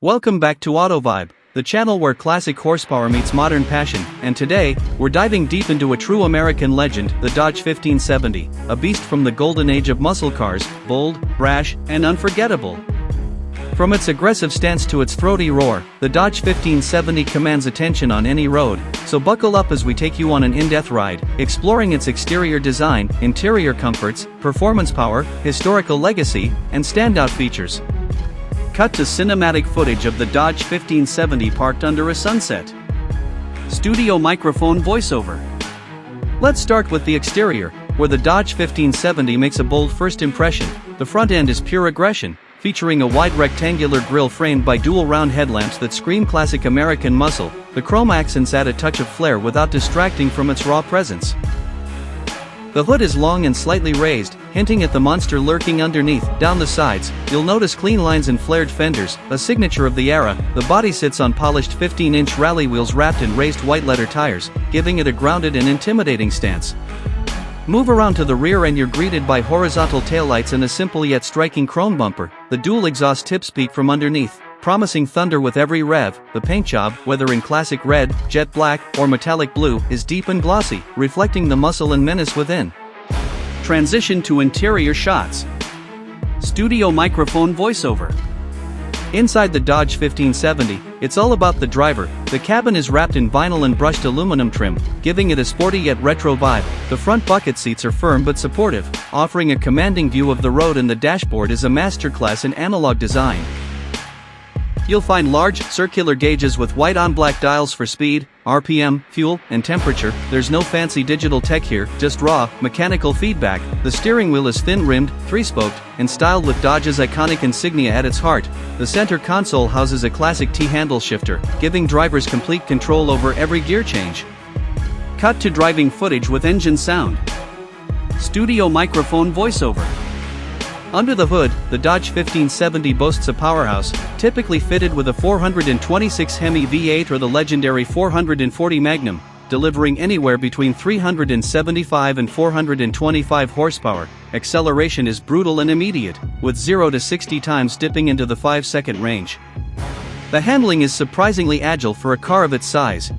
Welcome back to AutoVibe, the channel where classic horsepower meets modern passion, and today, we're diving deep into a true American legend, the Dodge 1570, a beast from the golden age of muscle cars, bold, brash, and unforgettable. From its aggressive stance to its throaty roar, the Dodge 1570 commands attention on any road, so buckle up as we take you on an in-depth ride, exploring its exterior design, interior comforts, performance power, historical legacy, and standout features. Cut to cinematic footage of the Dodge 1570 parked under a sunset. Studio microphone voiceover. Let's start with the exterior, where the Dodge 1570 makes a bold first impression. The front end is pure aggression, featuring a wide rectangular grille framed by dual round headlamps that scream classic American muscle. The chrome accents add a touch of flair without distracting from its raw presence. The hood is long and slightly raised, hinting at the monster lurking underneath. Down the sides, you'll notice clean lines and flared fenders, a signature of the era. The body sits on polished 15-inch rally wheels wrapped in raised white leather tires, giving it a grounded and intimidating stance. Move around to the rear and you're greeted by horizontal taillights and a simple yet striking chrome bumper. The dual exhaust tips peak from underneath, promising thunder with every rev. The paint job, whether in classic red, jet black, or metallic blue, is deep and glossy, reflecting the muscle and menace within. Transition to interior shots. Studio microphone voiceover. Inside the Dodge 1570, it's all about the driver. The cabin is wrapped in vinyl and brushed aluminum trim, giving it a sporty yet retro vibe. The front bucket seats are firm but supportive, offering a commanding view of the road, and the dashboard is a masterclass in analog design. You'll find large, circular gauges with white on black dials for speed, RPM, fuel, and temperature. There's no fancy digital tech here, just raw, mechanical feedback. The steering wheel is thin-rimmed, three-spoked, and styled with Dodge's iconic insignia at its heart. The center console houses a classic T-handle shifter, giving drivers complete control over every gear change. Cut to driving footage with engine sound. Studio microphone voiceover. Under the hood, the Dodge 1570 boasts a powerhouse, typically fitted with a 426 Hemi V8 or the legendary 440 Magnum, delivering anywhere between 375 and 425 horsepower. Acceleration is brutal and immediate, with 0 to 60 times dipping into the 5-second range. The handling is surprisingly agile for a car of its size.